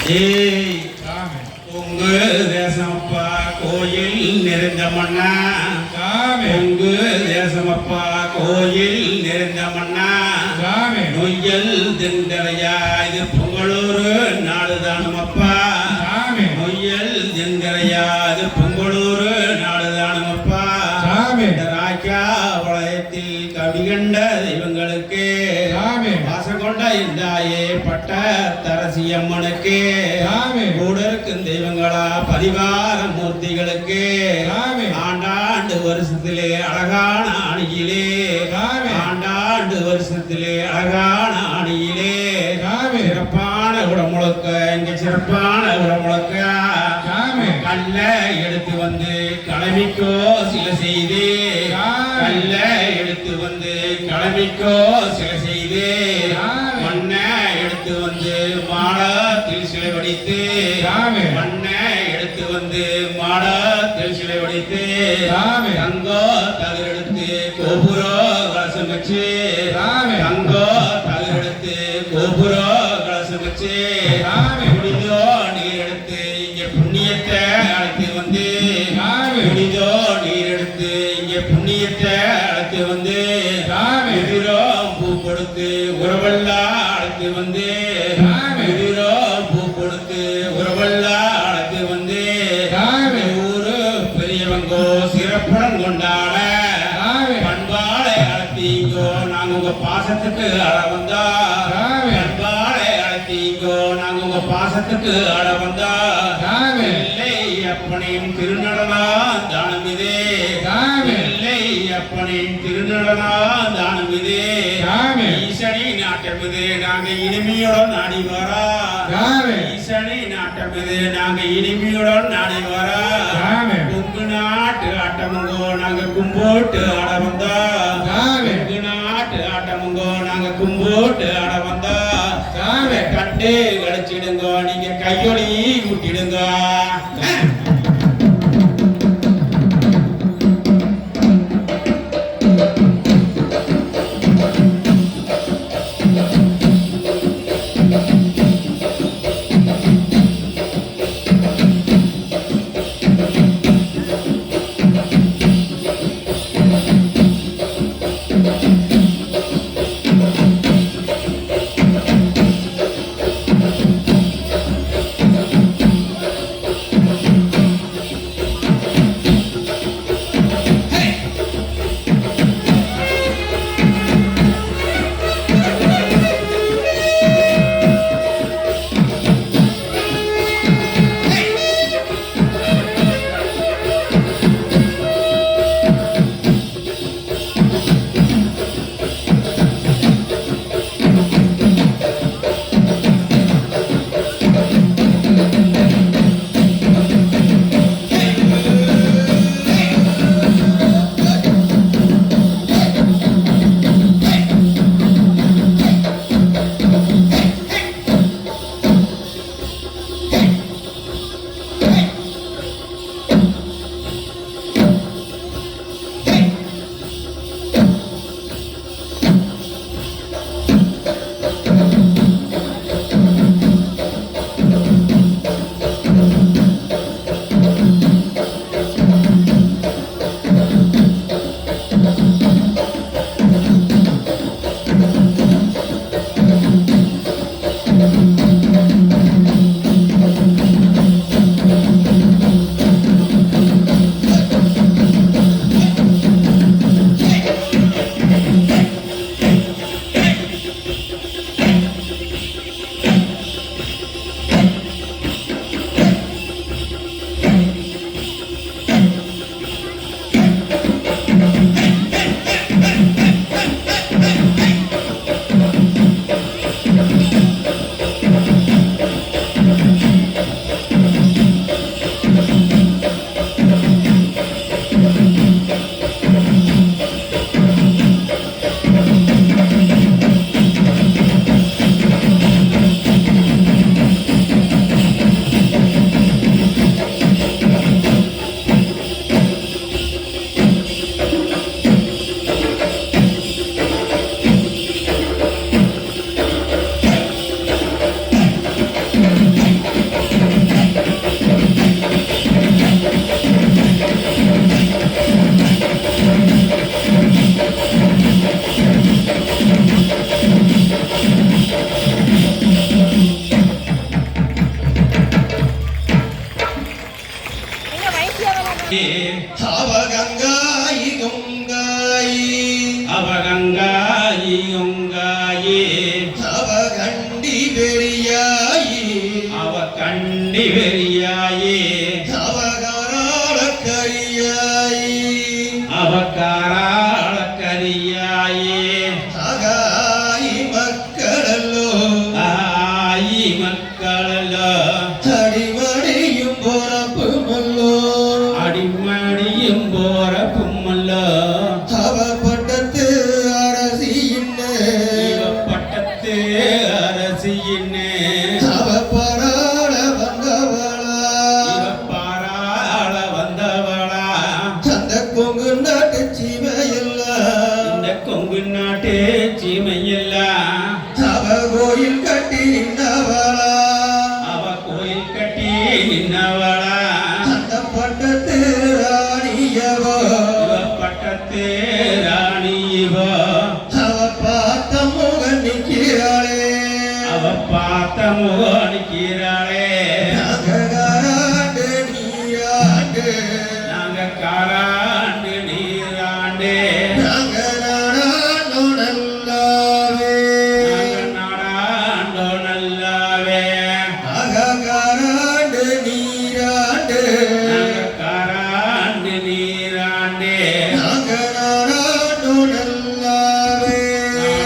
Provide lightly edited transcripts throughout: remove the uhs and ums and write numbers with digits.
ஏய் உங்கு தேசமப்பா கோயில் நிறைந்த மண்ணா உங்கு தேசமப்பா கோயில் நிறைந்த மண்ணா நொய்யல் தென்கரையா இது பொங்கலூர் நாடுதானமப்பா நொய்யல் தென்கரையா இது பொங்கலூர் நாடுதானமப்பா ராக்கா வளையத்தில் கவிகண்ட தெய்வங்களுக்கு வாசம் கொண்ட இந்தாயே பட்ட தரசி அம்மனுக்கு கூட இருக்கும் தெய்வங்களா பரிவார மூர்த்திகளுக்கு ஆண்டாண்டு வருஷத்திலே அழகான அணியிலே ஆண்டாண்டு வருஷத்திலே அழகான அணியிலே சிறப்பான உடமுழுக்க இங்க சிறப்பான உடமுழுக்க கல்ல எடுத்து வந்து கிளம்பிக்கோ சில செய்து கல்ல எடுத்து வந்து கிளம்பிக்கோ சில செய்து மண்ணை எடுத்து வந்து மாடத்தில் சிலை வடித்து மண்ணை எடுத்து வந்து மாடத்தில் சிலை வடித்து தங்கோ தகர் எடுத்து கோபுரோ கலசம் வச்சு தங்கோ தகர் எடுத்து கோபுரோ கலசம் வச்சு முடிதோ நீர் எடுத்து இங்க புண்ணியத்தை அழைத்து வந்து முடிதோ நீர் எடுத்து இங்க புண்ணியத்தை அழைத்து வந்து எதிரோ பூ கொடுத்து உறவெல்லாம் அழைத்து வந்து எதிரோ பூ கொடுத்து உறவெல்லாம் அழைத்து வந்து ஊரு பெரியவங்கோ சிறப்புடன் கொண்டாட பண்பாளை அழைத்தீங்கோ நாங்க உங்க பாசத்துக்கு அழ வந்தா பண்பாளை அழைத்தீங்கோ நாங்க உங்க பாசத்துக்கு அழ வந்தா இல்லை அப்பனின் திருநடனா தானம் இதே இல்லை அப்பனின் திருநடனா தானம் இதே ஈசனி நாட்டம் இது நாங்க இனிமையுடன் நாடி வரா ஈசனி நாட்டம் இது நாங்க இனிமையுடன் நாடி வரா உங்கு நாட்டு ஆட்டமுங்கோ நாங்க கும்போட்டு ஆட வந்தா உங்கு நாட்டு ஆட்டமுங்கோ நாங்க கும்போட்டு ஆட வந்தா கண்டு கழிச்சிடுங்கோ நீங்க கையொலி முட்டிடுங்க பெரியாயே அவ கண்டி பெரியாயே அவ கண்டி பெரியாயே அவ காராள கரியாயே அவ காராள கரியாயே ஆகாயி மக்களல்லோ ஆயி மக்களல்லோ அடிமடியும் பொறப்புமல்லோ அடிமடியும் போறப்புமல்லோ அவ பட்டத்து அரசியின்னு இவ பட்டத்து அரசியின்னு அவ பாராள வந்தவளா இவ பாராள வந்தவளா அந்த கொங்கு நாட்டு சீமையெல்லாம் இந்த கொங்கு நாட்டு சீமையெல்லாம் அவ கோயில் கட்டி நின்றவளா அவ கோயில் கட்டி நின்னவளா அந்த பட்டத்து ராணியவோ இவ பட்டத்து ராணி இவ அவ பார்த்த முகன் நிற்கிறாளே அவ பார்த்த முகனிக்கிறாளே நகராண்டு நீராண்டு நாங்க காராண்டு நீராண்டே நாங்க நாடாண்டோ நல்லாவே நாங்க நாடாண்டோ நல்லாவே அககாராண்டு நீராண்டு நாங்க காராண்டு நீராண்டே நாங்க நாடாண்டோ நல்லாவே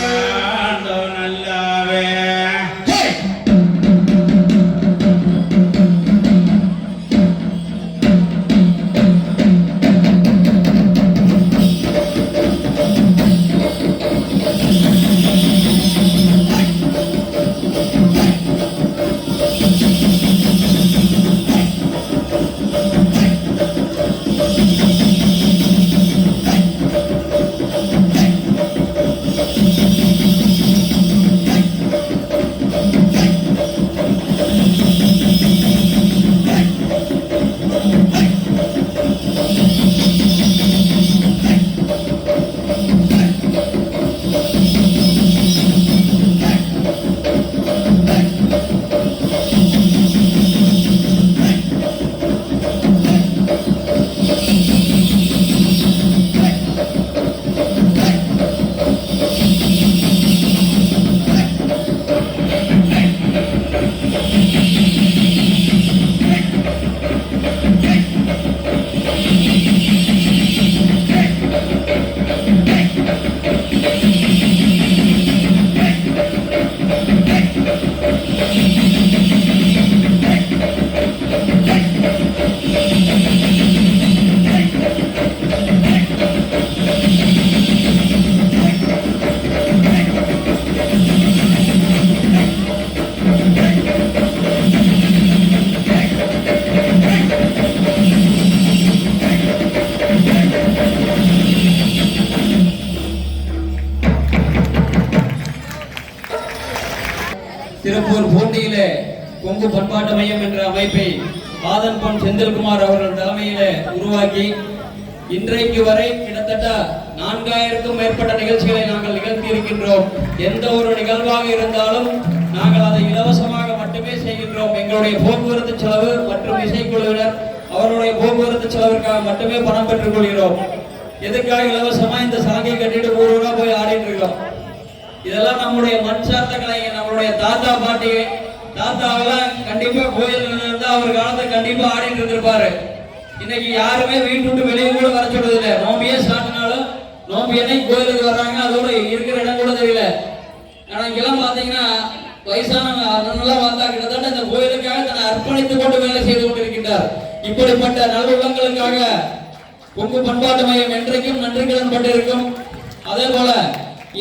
நாடாண்டோ நல்லாவே ஹே! திருப்பூர் பூண்டியிலே கொங்கு பண்பாட்டு மையம் என்ற அமைப்பை ஆதன் பொன் செந்தில்குமார் அவர்கள் தலைமையிலே உருவாக்கி இன்றைக்கு வரை கிட்டத்தட்ட 4000க்கும் மேற்பட்ட நிகழ்ச்சிகளை நாங்கள் நிகழ்த்தி இருக்கின்றோம். எந்த ஒரு நிகழ்வாக இருந்தாலும் நாங்கள் அதை இலவசமாக மட்டுமே செய்கின்றோம். எங்களுடைய போக்குவரத்து செலவு மற்றும் இசைக்குழுவினர் அவருடைய போக்குவரத்து செலவிற்காக மட்டுமே பணம் பெற்றுக் கொள்கிறோம். எதுக்காக இலவசமா இந்த சலங்கை கட்டிட்டு ஊரூரா போய் ஆடிட்டு இருக்கோம். இதெல்லாம் நம்முடைய மண் சார்ந்த கலைங்க. நம்மளுடைய தாத்தா பாட்டி தாத்தாவெல்லாம் கண்டிப்பா கோயில் இருந்தா அவர் காலத்தை கண்டிப்பா ஆடிட்டு இருந்திருப்பாரு. இன்னைக்கு யாருமே வீட்டு விட்டு வெளியே கூட வர சொல்றது இல்லை. நோம்பியே சாட்டினாலும் நோம்பி என்னைக்கு கோயிலுக்கு வர்றாங்க, அதோட இருக்கிற இடம் கூட தெரியல. ஆனா இங்கெல்லாம் பாத்தீங்கன்னா வயசானவங்க அதனால வந்தா கிட்டத்தட்ட இந்த கோயிலுக்காக தன்னை அர்ப்பணித்துக் கொண்டு வேலை செய்து கொண்டிருக்கின்றார். இப்படிப்பட்ட நல்லுள்ளங்களுக்காக கொங்கு பண்பாட்டு மையம் என்றைக்கும் நன்றி கடன் பட்டிருக்கும். அதே போல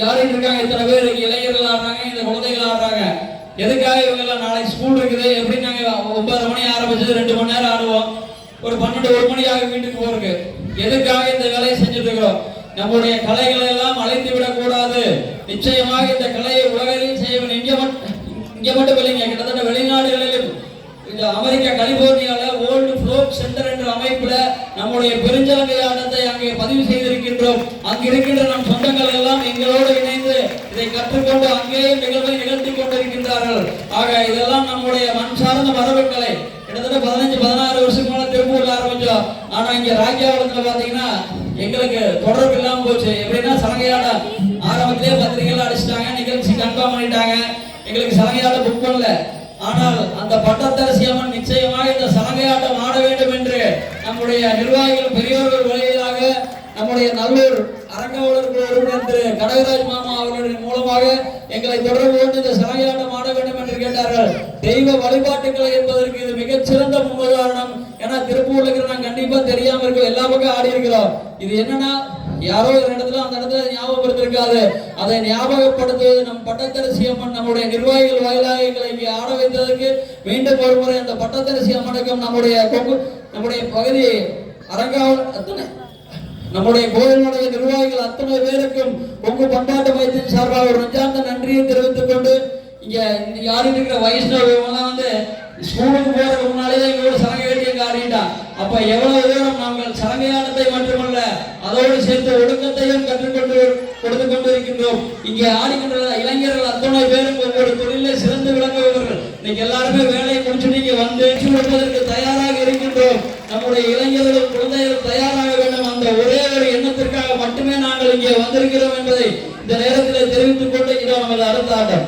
யாரும் இருக்காங்க, இத்தனை பேர் இளைஞர்கள் ஆடுறாங்க, இந்த குழந்தைகள் ஆடுறாங்க. எதுக்காக இவங்க எல்லாம் நாளைக்கு ஸ்கூல் இருக்குது, எப்படி நாங்க 9:30 மணி ஆரம்பிச்சது 2 மணி நேரம் ஆடுவோம், ஒரு 12-1 மணி ஆகும் வீட்டுக்கு போறதுக்கு. எதுக்காக இந்த வேலையை செஞ்சுட்டு இருக்கிறோம்? நம்முடைய கலைகளை எல்லாம் அழைத்து விடக் கூடாது. நிச்சயமாக இந்த கலையை உலகிலும் செய்ய வேண்டும். இங்க மட்டும் இல்லைங்க, கிட்டத்தட்ட வெளிநாடுகளிலும் இந்த அமெரிக்கா கலிபோர்னியால வேர்ல்டு ஃப்ளோக் சென்டர் என்ற அமைப்புல நம்முடைய பெருஞ்சலங்கை ஆட்டத்தை அங்கே பதிவு செய்திருக்கின்றோம். அங்கு இருக்கின்ற நம் சொந்தங்கள் எல்லாம் எங்களோடு இணைந்து இதை கற்றுக்கொண்டு அங்கேயும் நிகழ்வை நிகழ்த்தி கொண்டிருக்கின்றார்கள். ஆக இதெல்லாம் நம்முடைய மண் சார்ந்த மரபுகளை கிட்டத்தட்ட 15-16 வருஷத்துக்கு மேல திருப்பூர்ல ஆரம்பிச்சோம். ஆனா இங்க ராக்கியாவளத்துல பாத்தீங்கன்னா எங்களுக்கு தொடர்பு இல்லாம போச்சு. எப்படின்னா சலங்கையாட ஆரம்பத்திலே பத்திரிகைகள் அடிச்சிட்டாங்க, நிகழ்ச்சி கன்ஃபார்ம் பண்ணிட்டாங்க, எங்களுக்கு சலங்கையாட்டம் புக் பண்ணல. ஆனால் அந்த பட்டத்தரசி அம்மன் நிச்சயமாக இந்த சலங்கையாட்டம் ஆட வேண்டும் என்று நம்முடைய நிர்வாகிகள் பெரியோர்கள் வழியாக நம்முடைய நல்லூர் அரங்காவலர் திரு கடகராஜ் மாமா அவர்களின் மூலமாக எங்களை தொடர்பு கொண்டு இந்த சலங்கையாட்டம் ஆட வேண்டும் என்று கேட்டார்கள். தெய்வ வழிபாட்டுக்களை என்பதற்கு இது மிகச்சிறந்த முன்னுதாரணம். ஏன்னா திருப்பூர்ல இருக்கிற நான் கண்டிப்பா தெரியாம இருக்கோம், எல்லா பக்கம் ஆடி இருக்கிறோம். இது என்னன்னா யாரோ ஒரு இடத்துல அந்த இடத்துல ஞாபகப்படுத்திருக்காது, அதை ஞாபகப்படுத்துவது நம் பட்டத்தரசி அம்மன் நம்முடைய நிர்வாகிகள் வாயிலாக எங்களை இங்கே ஆட வைத்ததற்கு மீண்டும் ஒரு முறை அந்த பட்டத்தரசி அம்மனுக்கும் நம்முடைய பகுதி அரங்காவல் அத்தனை நம்முடைய கோயிலுடைய நிர்வாகிகள் அத்தனை பேருக்கும் கொங்கு பண்பாட்டு மையத்தின் சார்பாக ஒரு நெஞ்சார்ந்த நன்றியை தெரிவித்துக் கொண்டு இங்க யாரும் இருக்கிற வைஷ்ணவெல்லாம் வந்து ஸ்கூலுக்கு போறதுக்கு முன்னாலே எங்களோட சலங்கை கட்டி எங்க ஆடிட்டான். அப்ப எவ்வளவு தூரம் நாங்கள் சலங்கையாட்டத்தை மட்டுமல்ல அதோடு சேர்த்து ஒழுக்கத்தையும் கற்றுக்கொண்டு கொடுத்து கொண்டு இருக்கின்றோம். இங்கே ஆடுகின்ற இளைஞர்கள் அத்தனை பேரும் ஒவ்வொரு தொழிலே சிறந்து விளங்குபவர்கள். இன்னைக்கு எல்லாருமே வேலையை முடிச்சுட்டு இங்க வந்து கொடுப்பதற்கு தயாராக இருக்கின்றோம். நம்முடைய இளைஞர்கள் குழந்தைகள் தயாராக வேண்டும், அந்த ஒரே ஒரு எண்ணத்திற்காக மட்டுமே நாங்கள் இங்கே வந்திருக்கிறோம் என்பதை இந்த நேரத்தில் தெரிவித்துக் கொண்டு இதோ நமது அடுத்த ஆட்டம்.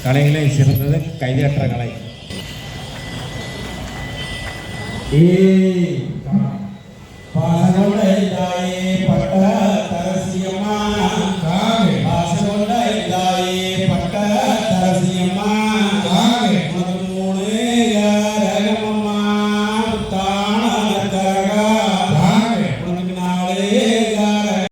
கலைகளே சிறந்தது கைதேற்ற கலை. பாசமுடைய